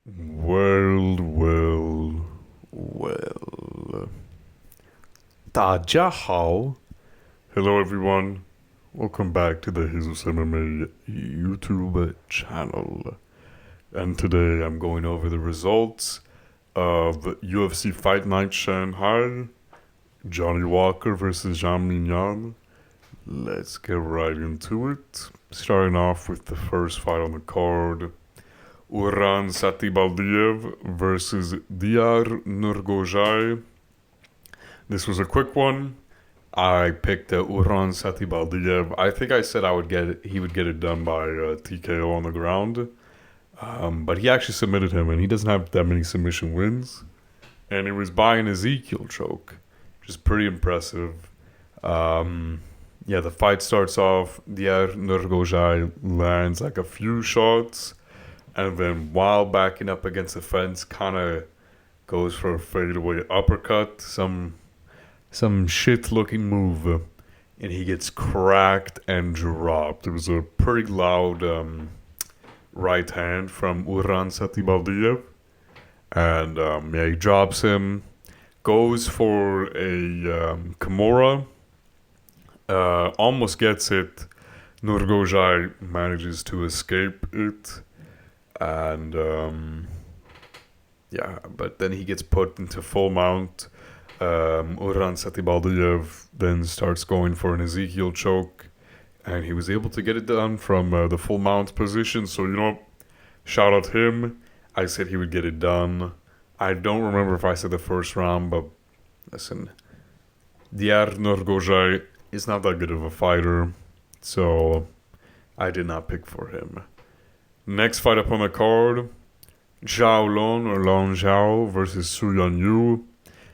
Well, well, well. 大家好. Hello, everyone. Welcome back to the Jesus MMA YouTube channel. And today I'm going over the results of UFC Fight Night Shanghai, Johnny Walker versus Zhang. Let's get right into it. Starting off with the first fight on the card. Satybaldiev versus Nurgozhay. This was a quick one. I picked Satybaldiev. I think I said he would get it done by TKO on the ground. But he actually submitted him, and he doesn't have that many submission wins. And it was by an Ezekiel choke, which is pretty impressive. The fight starts off. Nurgozhay lands like a few shots, and then while backing up against the fence, kind of goes for a fadeaway uppercut, some shit-looking move, and he gets cracked and dropped. It was a pretty loud right hand from Satybaldiev, and he drops him, goes for a Kimura, almost gets it. Nurgozhay manages to escape it. And but then he gets put into full mount. Satybaldiev then starts going for an Ezekiel choke, and he was able to get it done from the full mount position. So, shout out him. I said he would get it done. I don't remember if I said the first round, but listen, Nurgozhay is not that good of a fighter, so I did not pick for him. Next fight up on the card, Zhao versus Su Yunyu.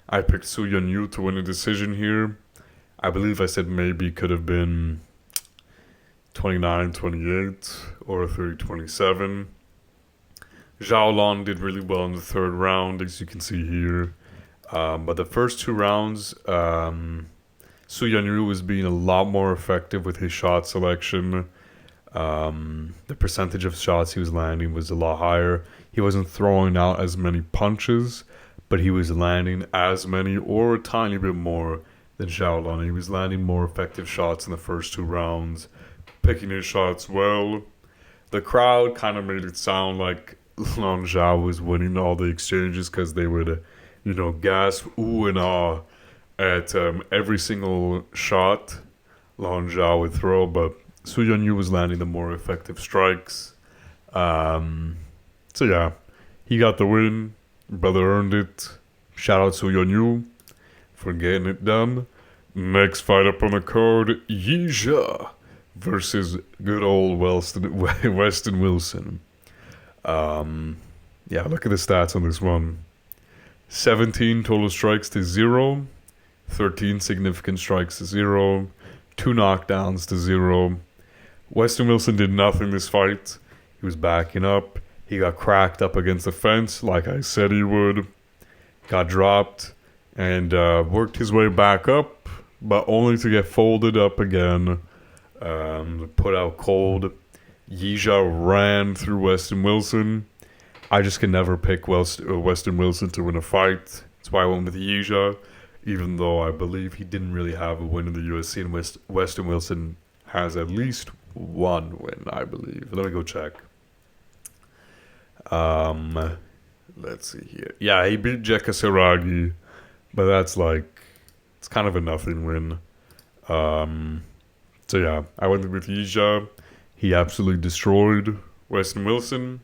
I picked Su Yunyu to win a decision here. I believe I said maybe could have been 29-28 or 30-27. Zhao did really well in the third round, as you can see here. But the first two rounds, Su Yunyu was being a lot more effective with his shot selection. The percentage of shots he was landing was a lot higher. He wasn't throwing out as many punches, but he was landing as many or a tiny bit more than Zhao. He was landing more effective shots in the first two rounds, picking his shots well. The crowd kind of made it sound like Lan Zhao was winning all the exchanges because they would, gasp ooh and ah at every single shot Lan Zhao would throw, but Su Yunyu was landing the more effective strikes. He got the win. Brother earned it. Shout out Su Yunyu for getting it done. Next fight up on the card, Yizha versus good old Weston Wilson. Look at the stats on this one. 17 total strikes to 0. 13 significant strikes to 0. 2 knockdowns to 0. Weston Wilson did nothing this fight. He was backing up. He got cracked up against the fence like I said he would. Got dropped and worked his way back up, but only to get folded up again. Put out cold. Yizha ran through Weston Wilson. I just can never pick Weston Wilson to win a fight. That's why I went with Yizha, even though I believe he didn't really have a win in the UFC, and Weston Wilson has at least one win, I believe. Let me go check. Let's see here. Yeah, he beat Jeka Seragi, but that's it's kind of a nothing win. I went with Yizha. He absolutely destroyed Weston Wilson,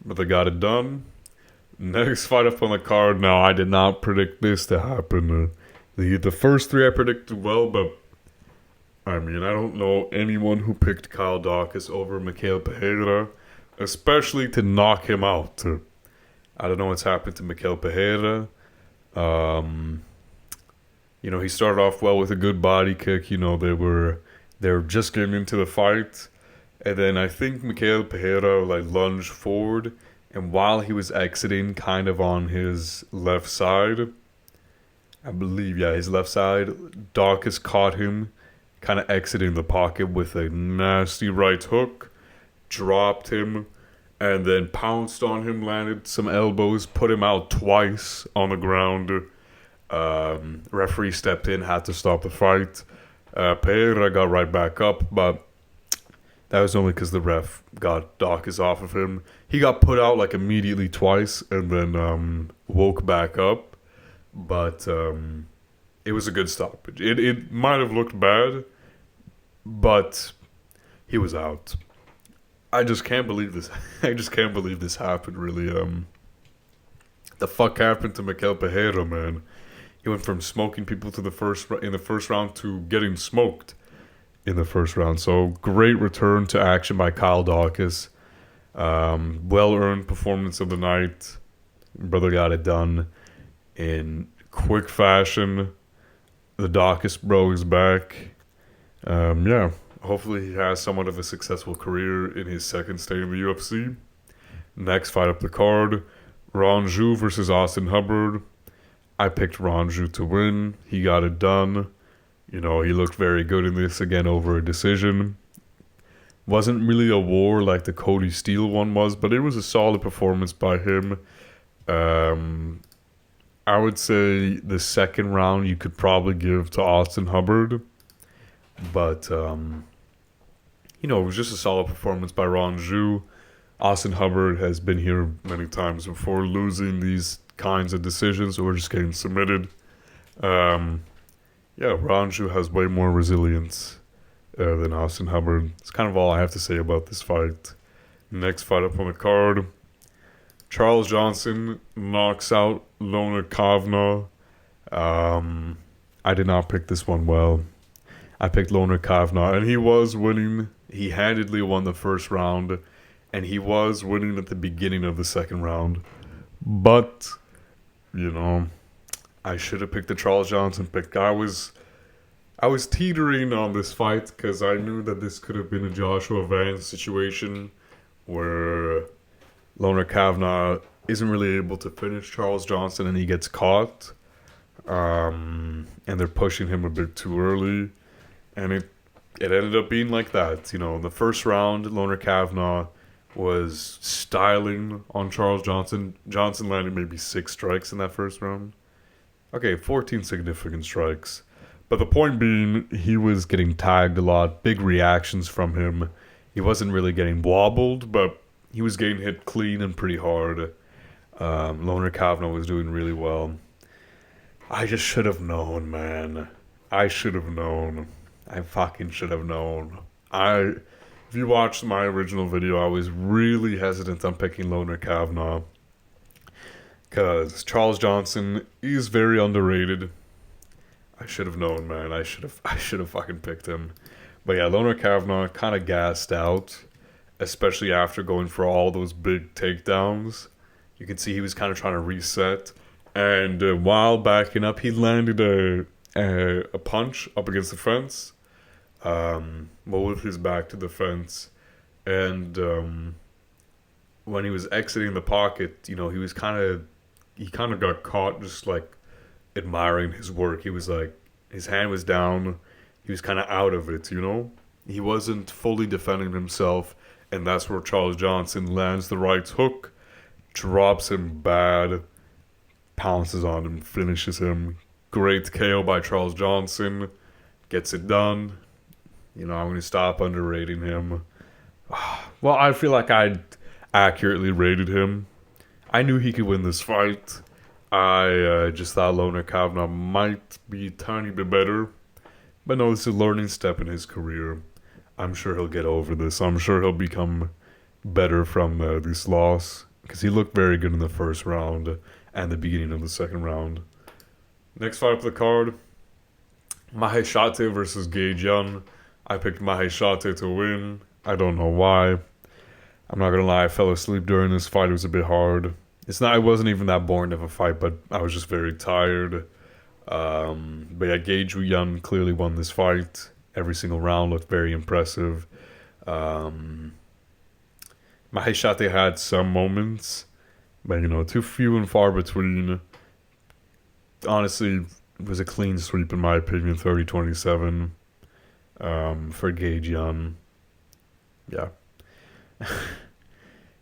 but they got it done. Next fight up on the card. Now, I did not predict this to happen. The first three I predicted well, but I don't know anyone who picked Kyle Daukus over Pereira, especially to knock him out. I don't know what's happened to Pereira. He started off well with a good body kick. They were just getting into the fight, and then I think Pereira lunged forward, and while he was exiting, kind of on his left side, I believe, his left side, Daukus caught him, kind of exiting the pocket with a nasty right hook, dropped him, and then pounced on him, landed some elbows, put him out twice on the ground. Referee stepped in, had to stop the fight. Pereira got right back up, but that was only because the ref got Daukus off of him. He got put out like immediately twice and then woke back up. But it was a good stoppage. It might have looked bad, but he was out. I just can't believe this. I just can't believe this happened, really. The fuck happened to Mikel Pereira, man? He went from smoking people in the first round to getting smoked in the first round. So great return to action by Kyle Daukus. Well-earned performance of the night. Brother got it done in quick fashion. The Daukus bro is back. Yeah, hopefully he has somewhat of a successful career in his second stay in the UFC. Next fight up the card, Rongzhu versus Austin Hubbard. I picked Rongzhu to win. He got it done. You know, he looked very good in this, again, over a decision. Wasn't really a war like the Cody Steele one was, but it was a solid performance by him. I would say the second round you could probably give to Austin Hubbard. But, you know, it was just a solid performance by Rongzhu. Austin Hubbard has been here many times before, losing these kinds of decisions or just getting submitted. Yeah, Rongzhu has way more resilience than Austin Hubbard. It's kind of all I have to say about this fight. Next fight up on the card, Charles Johnson knocks out Kavanagh. I did not pick this one well. I picked Kavanagh, and he was winning. He handedly won the first round, and he was winning at the beginning of the second round. But, you know, I should have picked the Charles Johnson pick. I was teetering on this fight because I knew that this could have been a Joshua Vance situation where Kavanagh isn't really able to finish Charles Johnson and he gets caught. And they're pushing him a bit too early. And it ended up being like that. You know, in the first round, Kavanagh was styling on Charles Johnson. Johnson landed maybe 6 strikes in that first round. Okay, 14 significant strikes. But the point being, he was getting tagged a lot. Big reactions from him. He wasn't really getting wobbled, but he was getting hit clean and pretty hard. Kavanagh was doing really well. I just should have known, man. I should have known. I fucking should have known. If you watched my original video, I was really hesitant on picking Kavanagh. Because Charles Johnson is very underrated. I should have known, man. I should have fucking picked him. But yeah, Kavanagh kind of gassed out, especially after going for all those big takedowns. You could see he was kind of trying to reset. And while backing up, he landed a punch up against the fence. With his back to the fence. And when he was exiting the pocket, you know, he kind of got caught just like admiring his work. He was like, his hand was down. He was kind of out of it, you know? He wasn't fully defending himself. And that's where Charles Johnson lands the right hook, drops him bad, pounces on him, finishes him. Great KO by Charles Johnson. Gets it done. You know, I'm going to stop underrating him. Well, I feel like I accurately rated him. I knew he could win this fight. I just thought Kavanagh might be a tiny bit better. But no, this is a learning step in his career. I'm sure he'll get over this. I'm sure he'll become better from this loss. Because he looked very good in the first round and the beginning of the second round. Next fight up the card, Maheshate versus Yizha. I picked Maheshate to win. I don't know why. I'm not gonna lie, I fell asleep during this fight. It was a bit hard. It wasn't even that boring of a fight, but I was just very tired. But yeah, Yizha clearly won this fight. Every single round looked very impressive. Maheshate had some moments, but you know, too few and far between. Honestly, it was a clean sweep in my opinion, 30-27 for Yizha. Yeah.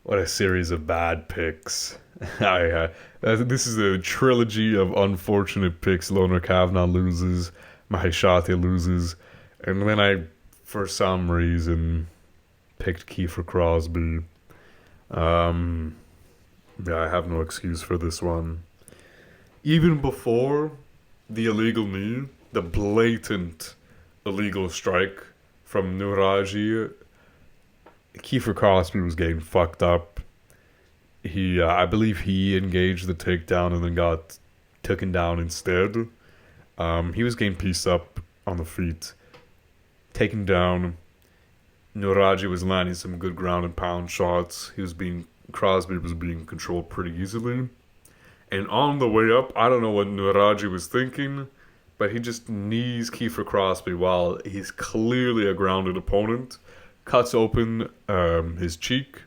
What a series of bad picks. This is a trilogy of unfortunate picks. Loner Kavanagh loses, Maheshate loses, and then I, for some reason, picked Kiefer Crosbie. Yeah, I have no excuse for this one. Even before the illegal knee, the blatant illegal strike from Nueraji, Kiefer Crosbie was getting fucked up. I believe he engaged the takedown and then got taken down instead. He was getting pieced up on the feet, taken down. Nueraji was landing some good ground and pound shots. Crosbie was being controlled pretty easily. And on the way up, I don't know what Nueraji was thinking, but he just knees Kiefer Crosbie while he's clearly a grounded opponent. Cuts open his cheek.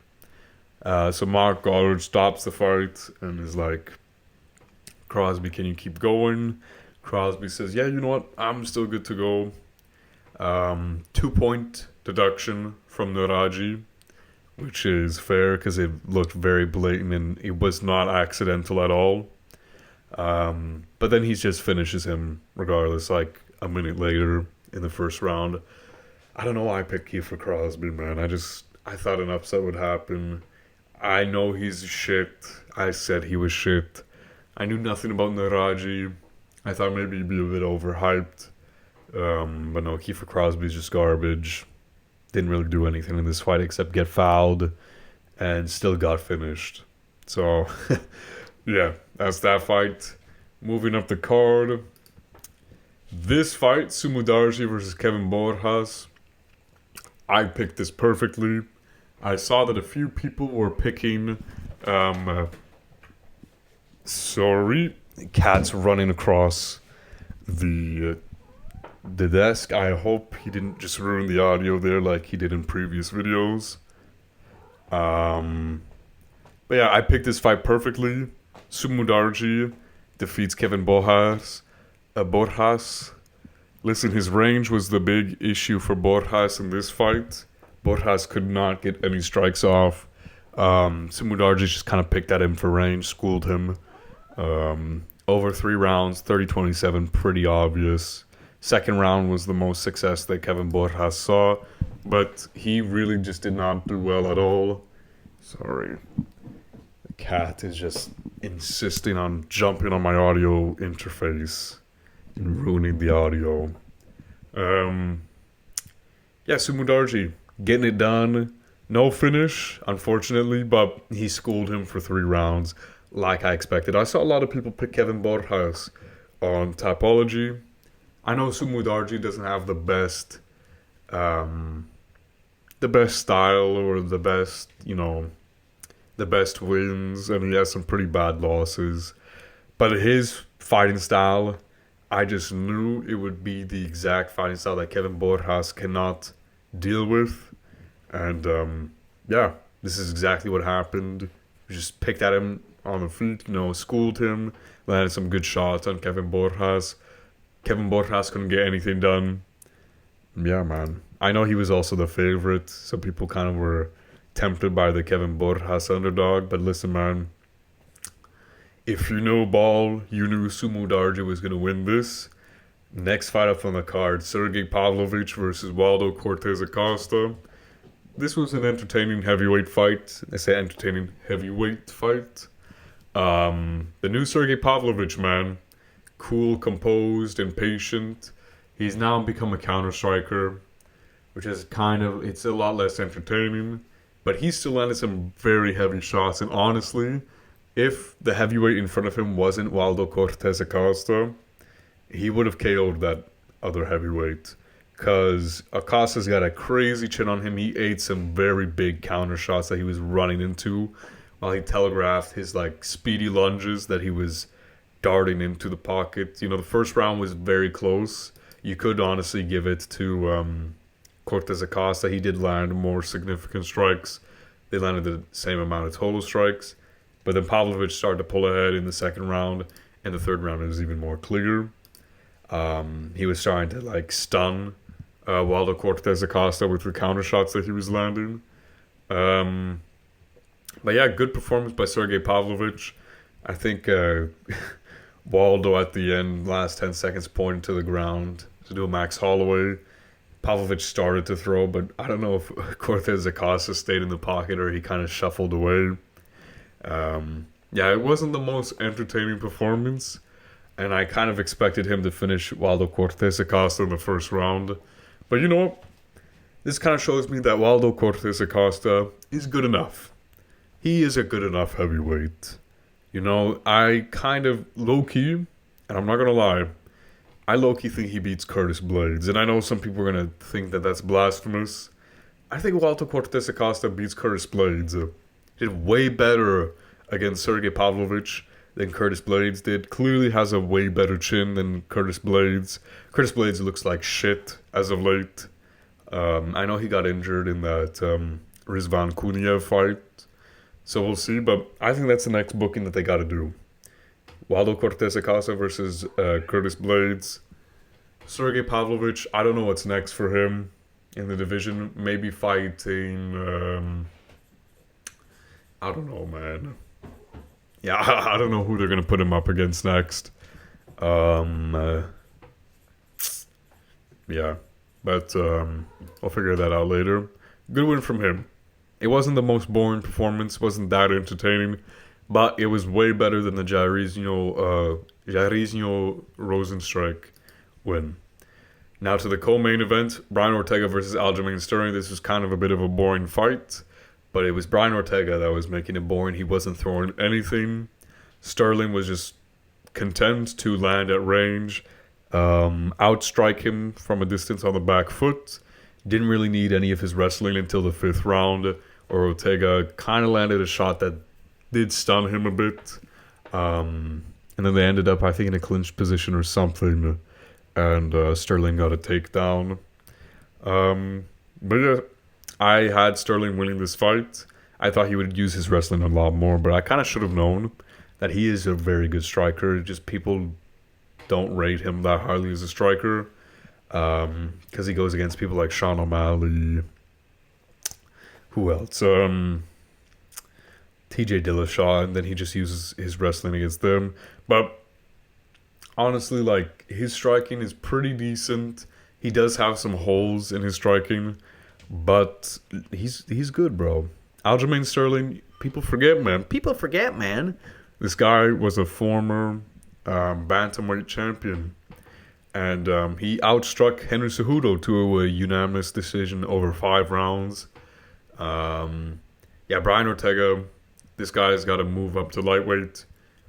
So Mark Goddard stops the fight and is like, Crosbie, can you keep going? Crosbie says, yeah, you know what? I'm still good to go. 2-point deduction from Nueraji, which is fair because it looked very blatant and it was not accidental at all. But then he just finishes him regardless, like a minute later in the first round. I don't know why I picked Kiefer Crosbie, man. I thought an upset would happen. I know he's shit. I said he was shit. I knew nothing about Nueraji. I thought maybe he'd be a bit overhyped. But no, Kiefer Crosbie's just garbage. Didn't really do anything in this fight except get fouled and still got finished. So, yeah, that's that fight. Moving up the card. This fight, Sumudaerji versus Kevin Borjas. I picked this perfectly. I saw that a few people were picking... sorry. Cat's running across the desk. I hope he didn't just ruin the audio there like he did in previous videos. But yeah, I picked this fight perfectly. Sumudaerji defeats Kevin Borjas. Listen, his range was the big issue for Borjas in this fight. Borjas could not get any strikes off. Sumudaerji just kind of picked at him for range, schooled him. Over 3 rounds, 30-27, pretty obvious. Second round was the most success that Kevin Borjas saw, but he really just did not do well at all. Sorry. The cat is just insisting on jumping on my audio interface and ruining the audio. Yeah, Sumudaerji getting it done. No finish, unfortunately, but he schooled him for 3 rounds like I expected. I saw a lot of people pick Kevin Borjas on Typology. I know Sumudaerji doesn't have the best style or the best wins, and he has some pretty bad losses. But his fighting style, I just knew it would be the exact fighting style that Kevin Borjas cannot deal with. And yeah, this is exactly what happened. We just picked at him on the feet, schooled him, landed some good shots on Kevin Borjas. Kevin Borjas couldn't get anything done. Yeah, man. I know he was also the favorite. Some people kind of were tempted by the Kevin Borjas underdog. But listen, man. If you know ball, you knew Sumudaerji was going to win this. Next fight up on the card, Sergey Pavlovich versus Waldo Cortes Acosta. This was an entertaining heavyweight fight. I say entertaining heavyweight fight. The new Sergey Pavlovich, man. Cool, composed, and patient. He's now become a counter-striker, which is it's a lot less entertaining. But he still landed some very heavy shots. And honestly, if the heavyweight in front of him wasn't Waldo Cortes Acosta, he would have KO'd that other heavyweight. Because Acosta's got a crazy chin on him. He ate some very big counter shots that he was running into while he telegraphed his speedy lunges that he was darting into the pocket. The first round was very close. You could honestly give it to Cortes Acosta. He did land more significant strikes. They landed the same amount of total strikes. But then Pavlovich started to pull ahead in the second round. And the third round was even more clear. He was starting to stun Waldo Cortes Acosta with the counter shots that he was landing. But yeah, good performance by Sergey Pavlovich. I think Waldo at the end, last 10 seconds, pointed to the ground to do a Max Holloway. Pavlovich started to throw, but I don't know if Cortes Acosta stayed in the pocket or he kind of shuffled away. Yeah, it wasn't the most entertaining performance, and I kind of expected him to finish Waldo Cortes Acosta in the first round. But you know what? This kind of shows me that Waldo Cortes Acosta is good enough. He is a good enough heavyweight. You know, I kind of low-key, and I'm not going to lie, I low-key think he beats Curtis Blades. And I know some people are going to think that that's blasphemous. I think Waldo Cortes Acosta beats Curtis Blades. Did way better against Sergey Pavlovich than Curtis Blades did. Clearly has a way better chin than Curtis Blades. Curtis Blades looks like shit as of late. I know he got injured in that Rizvan Kuniev fight. So we'll see, but I think that's the next booking that they got to do. Waldo Cortes Acosta versus Curtis Blades. Sergey Pavlovich, I don't know what's next for him in the division. Maybe fighting... I don't know, man. Yeah, I don't know who they're going to put him up against next. Yeah, but I'll figure that out later. Good win from him. It wasn't the most boring performance, wasn't that entertaining, but it was way better than the Jairzinho Rosenstrike win. Now to the co-main event, Brian Ortega versus Aljamain Sterling. This was kind of a bit of a boring fight, but it was Brian Ortega that was making it boring. He wasn't throwing anything. Sterling was just content to land at range, outstrike him from a distance on the back foot. Didn't really need any of his wrestling until the fifth round, or Ortega kind of landed a shot that did stun him a bit. And then they ended up, I think, in a clinch position or something, and Sterling got a takedown. But yeah, I had Sterling winning this fight. I thought he would use his wrestling a lot more, but I kind of should have known that he is a very good striker. Just people don't rate him that highly as a striker. Because he goes against people like Sean O'Malley. Who else? TJ Dillashaw, and then he just uses his wrestling against them. But honestly, like, his striking is pretty decent. He does have some holes in his striking, but he's good, bro. Aljamain Sterling, people forget, man. People forget, man. This guy was a former bantamweight champion. And he outstruck Henry Cejudo to a unanimous decision over 5 rounds. Yeah, Brian Ortega, this guy's got to move up to lightweight.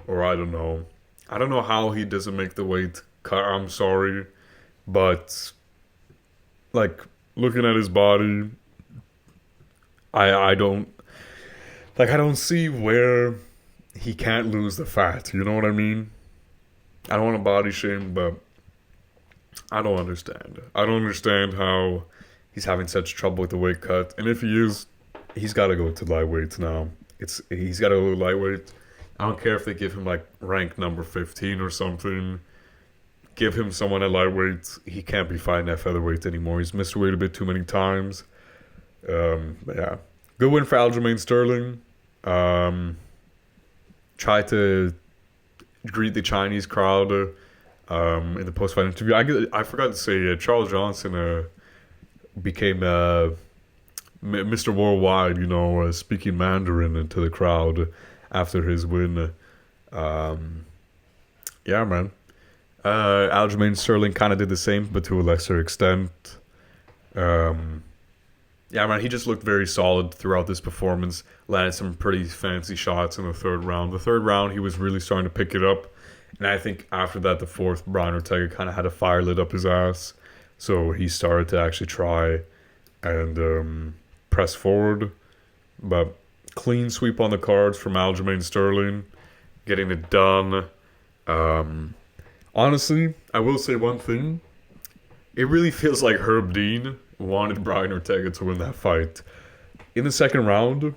Or I don't know. I don't know how he doesn't make the weight cut. I'm sorry. But, like, looking at his body, I don't see where he can't lose the fat. You know what I mean? I don't want to body shame, but I don't understand. I don't understand how he's having such trouble with the weight cut. And if he is, he's got to go to lightweight now. He's got to go to lightweight. I don't care if they give him like rank number 15 or something. Give him someone at lightweight. He can't be fighting at featherweight anymore. He's missed weight a bit too many times. Yeah, good win for Aljamain Sterling. Tried to greet the Chinese crowd in the post-fight interview. I forgot to say Charles Johnson became Mr. Worldwide, you know, speaking Mandarin to the crowd after his win. Yeah, man. Aljamain Sterling kind of did the same, but to a lesser extent. Yeah, man, he just looked very solid throughout this performance. Landed some pretty fancy shots in the third round. The third round, he was really starting to pick it up. And I think after that, the fourth, Brian Ortega kind of had a fire lit up his ass. So he started to actually try and press forward. But clean sweep on the cards from Aljamain Sterling. Getting it done. Honestly, I will say one thing. It really feels like Herb Dean wanted Brian Ortega to win that fight. In the second round,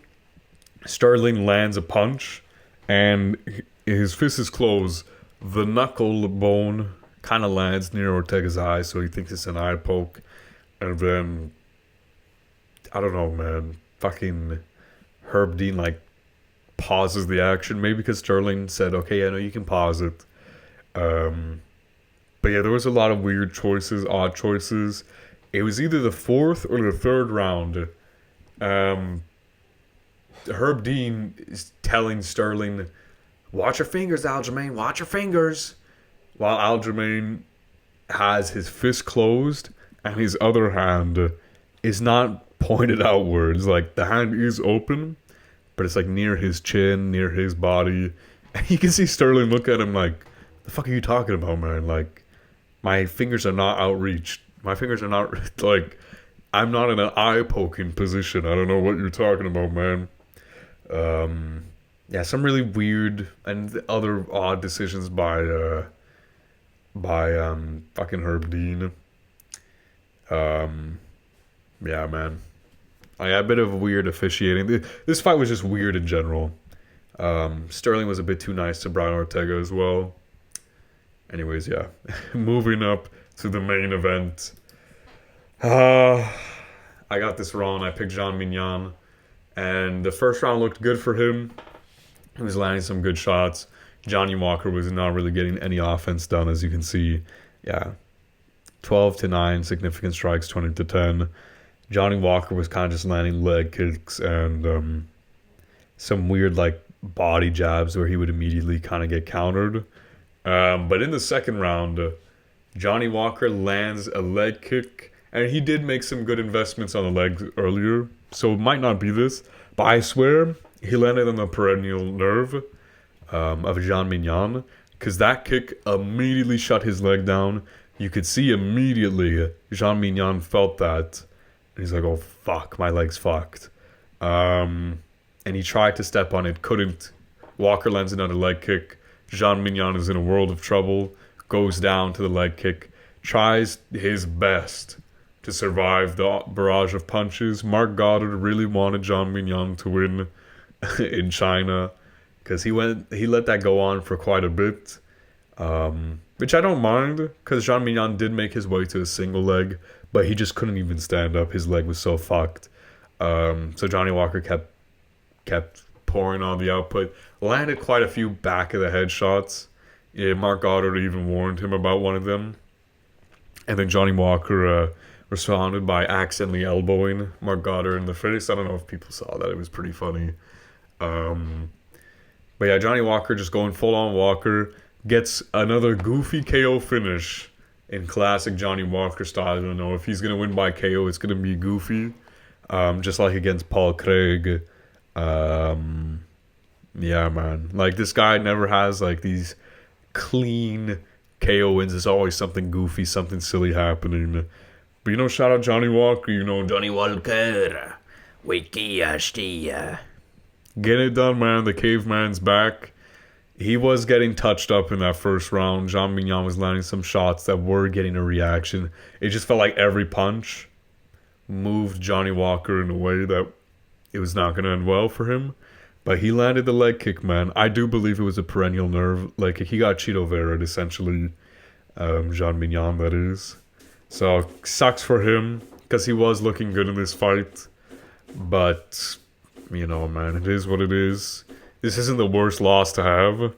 Sterling lands a punch, and his fist is closed. The knuckle bone kind of lands near Ortega's eye, so he thinks it's an eye poke. And then, I don't know, man, fucking Herb Dean, like, pauses the action. Maybe because Sterling said, okay, I know you can pause it. But yeah, there was a lot of weird choices, odd choices. It was either the fourth or the third round. Herb Dean is telling Sterling, watch your fingers, Aljamain, watch your fingers. While Aljamain has his fist closed and his other hand is not pointed outwards. Like, the hand is open, but it's like near his chin, near his body. And you can see Sterling look at him like, the fuck are you talking about, man? Like, my fingers are not outreached. My fingers are not, like, I'm not in an eye-poking position. I don't know what you're talking about, man. Yeah, some really weird and other odd decisions by fucking Herb Dean. Yeah, man. I got a bit of weird officiating. This fight was just weird in general. Sterling was a bit too nice to Brian Ortega as well. Anyways, yeah. Moving up to the main event. I got this wrong. I picked Jean Mignon. And the first round looked good for him. He was landing some good shots. Johnny Walker was not really getting any offense done, as you can see. Yeah. 12-9, significant strikes, 20-10. Johnny Walker was kind of just landing leg kicks and some weird, like, body jabs where he would immediately kind of get countered. But in the second round, Johnny Walker lands a leg kick, and he did make some good investments on the legs earlier, so it might not be this, but I swear he landed on the perennial nerve of Jean Mignon, because that kick immediately shut his leg down. You could see immediately Jean Mignon felt that, and he's like, oh fuck, my leg's fucked. And he tried to step on it, couldn't. Walker lands another leg kick. Jean Mignon is in a world of trouble, goes down to the leg kick, tries his best to survive the barrage of punches. Mark Goddard really wanted Jean Mignon to win in China, because he let that go on for quite a bit, which I don't mind, because Jean Mignon did make his way to a single leg, but he just couldn't even stand up. His leg was so fucked. So Johnny Walker kept pouring on the output, landed quite a few back of the head shots. Yeah, Mark Goddard even warned him about one of them, and then Johnny Walker responded by accidentally elbowing Mark Goddard in the face. I don't know if people saw that. It was pretty funny. But yeah, Johnny Walker just going full on Walker, gets another goofy KO finish in classic Johnny Walker style. I don't know if he's gonna win by KO, it's gonna be goofy, just like against Paul Craig. Yeah, man, like, this guy never has like these clean KO wins. There's always something goofy, something silly happening. But, you know, shout out Johnny Walker, you know, Johnny Walker. Get it done, man. The caveman's back. He was getting touched up in that first round. Jean Mignon was landing some shots that were getting a reaction. It just felt like every punch moved Johnny Walker in a way that it was not going to end well for him. But he landed the leg kick, man. I do believe it was a perennial nerve leg kick. He got Cheeto Vera, essentially. Jean Mignon, that is. So, sucks for him, because he was looking good in this fight. But, you know, man, it is what it is. This isn't the worst loss to have.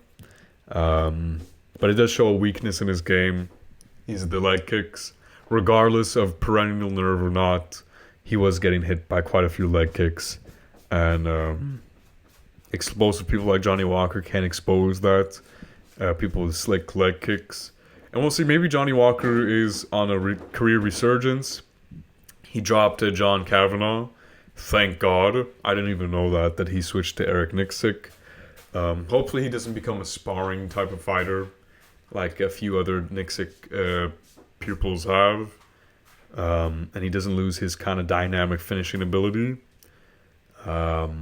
But it does show a weakness in his game. He's the leg kicks. Regardless of perennial nerve or not, he was getting hit by quite a few leg kicks. And explosive people like Johnny Walker can't expose that. People with slick leg kicks. And we'll see, maybe Johnny Walker is on a career resurgence. He dropped to John Kavanagh. Thank God. I didn't even know that he switched to Eric Nixick. Hopefully he doesn't become a sparring type of fighter like a few other Nixick pupils have. And he doesn't lose his kind of dynamic finishing ability. But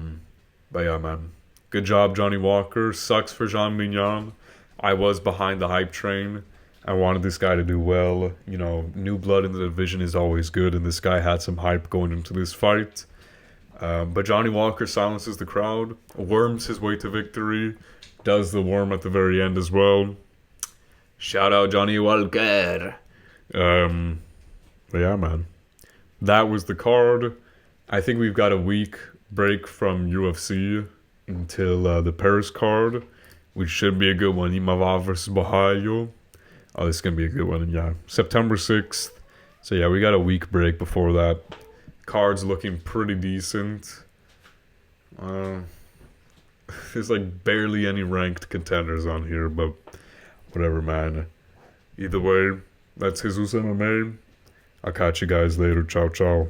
yeah, man. Good job, Johnny Walker. Sucks for Jean Mignon. I was behind the hype train. I wanted this guy to do well. You know, new blood in the division is always good, and this guy had some hype going into this fight. But Johnny Walker silences the crowd, worms his way to victory, does the worm at the very end as well. Shout out Johnny Walker. But yeah, man. That was the card. I think we've got a week break from UFC. until the Paris card, which should be a good one. Imava versus Bahayo. Oh, this is going to be a good one. And yeah, September 6th. So yeah, we got a week break before that. Cards looking pretty decent. There's like barely any ranked contenders on here, but whatever, man. Either way, that's Jesus MMA. I'll catch you guys later. Ciao, ciao.